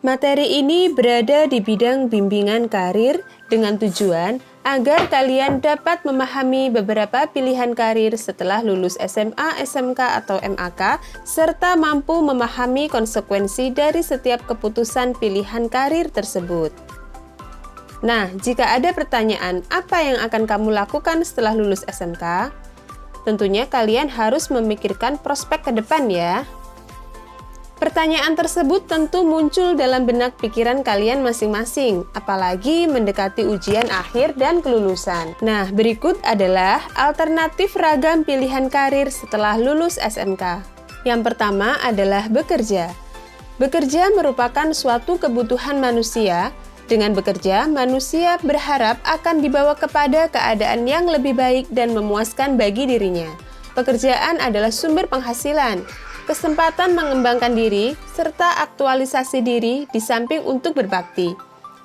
Materi ini berada di bidang bimbingan karir dengan tujuan agar kalian dapat memahami beberapa pilihan karir setelah lulus SMA, SMK, atau MAK, serta mampu memahami konsekuensi dari setiap keputusan pilihan karir tersebut. Nah, jika ada pertanyaan apa yang akan kamu lakukan setelah lulus SMK, tentunya kalian harus memikirkan prospek ke depan ya. Pertanyaan tersebut tentu muncul dalam benak pikiran kalian masing-masing, apalagi mendekati ujian akhir dan kelulusan. Nah, berikut adalah alternatif ragam pilihan karir setelah lulus SMK. Yang pertama adalah bekerja. Bekerja merupakan suatu kebutuhan manusia. Dengan bekerja, manusia berharap akan dibawa kepada keadaan yang lebih baik dan memuaskan bagi dirinya. Pekerjaan adalah sumber penghasilan, kesempatan mengembangkan diri, serta aktualisasi diri di samping untuk berbakti.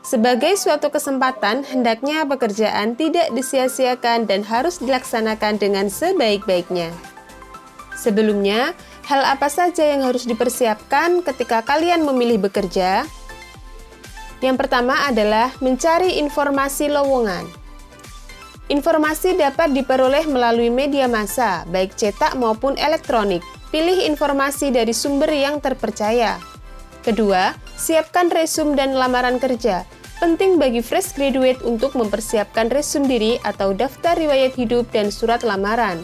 Sebagai suatu kesempatan, hendaknya pekerjaan tidak disia-siakan dan harus dilaksanakan dengan sebaik-baiknya. Sebelumnya, hal apa saja yang harus dipersiapkan ketika kalian memilih bekerja? Yang pertama adalah mencari informasi lowongan. Informasi dapat diperoleh melalui media massa, baik cetak maupun elektronik. Pilih informasi dari sumber yang terpercaya. Kedua, siapkan resume dan lamaran kerja. Penting bagi fresh graduate untuk mempersiapkan resume diri atau daftar riwayat hidup dan surat lamaran.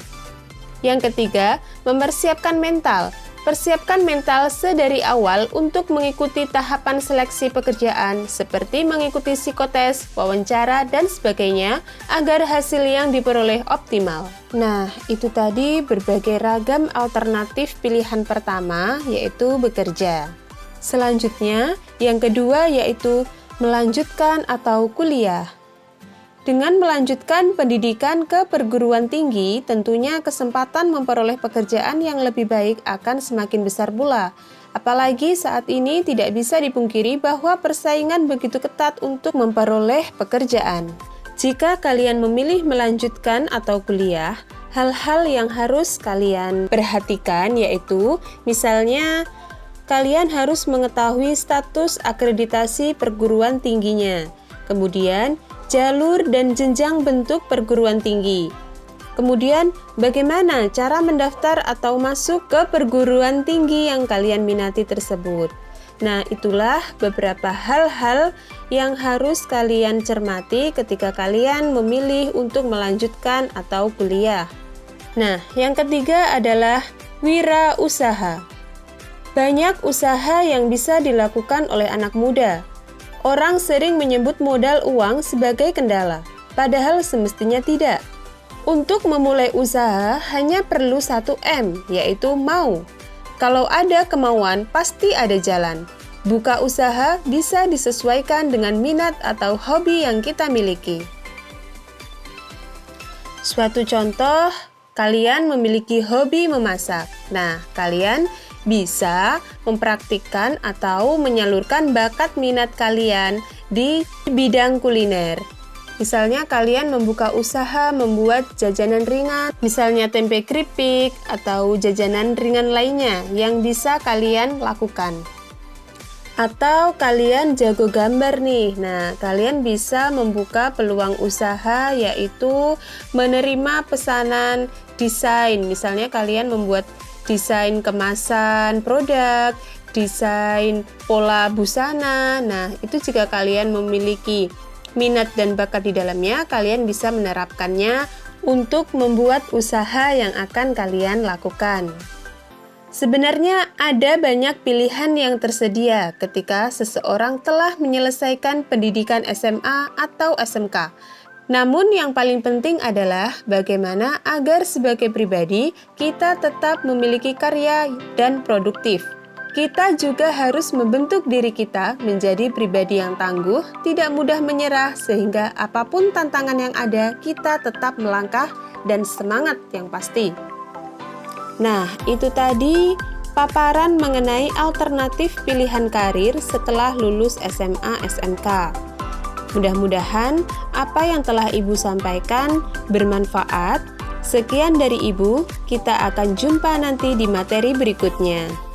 Yang ketiga, mempersiapkan mental. Persiapkan mental sedari awal untuk mengikuti tahapan seleksi pekerjaan seperti mengikuti psikotes, wawancara, dan sebagainya agar hasil yang diperoleh optimal. Nah, itu tadi berbagai ragam alternatif pilihan pertama, yaitu bekerja. Selanjutnya, yang kedua yaitu melanjutkan atau kuliah. Dengan melanjutkan pendidikan ke perguruan tinggi, tentunya kesempatan memperoleh pekerjaan yang lebih baik akan semakin besar pula. Apalagi saat ini tidak bisa dipungkiri bahwa persaingan begitu ketat untuk memperoleh pekerjaan. Jika kalian memilih melanjutkan atau kuliah, hal-hal yang harus kalian perhatikan yaitu, misalnya, kalian harus mengetahui status akreditasi perguruan tingginya. Kemudian, jalur dan jenjang bentuk perguruan tinggi. Kemudian, bagaimana cara mendaftar atau masuk ke perguruan tinggi yang kalian minati tersebut. Nah, itulah beberapa hal-hal yang harus kalian cermati ketika kalian memilih untuk melanjutkan atau kuliah. Nah, yang ketiga adalah wirausaha. Banyak usaha yang bisa dilakukan oleh anak muda. Orang sering menyebut modal uang sebagai kendala, padahal semestinya tidak. Untuk memulai usaha hanya perlu 1M, yaitu mau. Kalau ada kemauan, pasti ada jalan. Buka usaha bisa disesuaikan dengan minat atau hobi yang kita miliki. Suatu contoh, kalian memiliki hobi memasak. Nah, kalian bisa mempraktikkan atau menyalurkan bakat minat kalian di bidang kuliner. Misalnya kalian membuka usaha membuat jajanan ringan, misalnya tempe keripik atau jajanan ringan lainnya yang bisa kalian lakukan. Atau kalian jago gambar nih, nah kalian bisa membuka peluang usaha yaitu menerima pesanan desain. Misalnya kalian membuat desain kemasan produk, desain pola busana. Nah, itu jika kalian memiliki minat dan bakat di dalamnya, kalian bisa menerapkannya untuk membuat usaha yang akan kalian lakukan. Sebenarnya ada banyak pilihan yang tersedia ketika seseorang telah menyelesaikan pendidikan SMA atau SMK. Namun yang paling penting adalah bagaimana agar sebagai pribadi kita tetap memiliki karya dan produktif. Kita juga harus membentuk diri kita menjadi pribadi yang tangguh, tidak mudah menyerah, sehingga apapun tantangan yang ada, kita tetap melangkah dan semangat yang pasti. Nah, itu tadi paparan mengenai alternatif pilihan karir setelah lulus SMA SMK. Mudah-mudahan apa yang telah Ibu sampaikan bermanfaat. Sekian dari Ibu, kita akan jumpa nanti di materi berikutnya.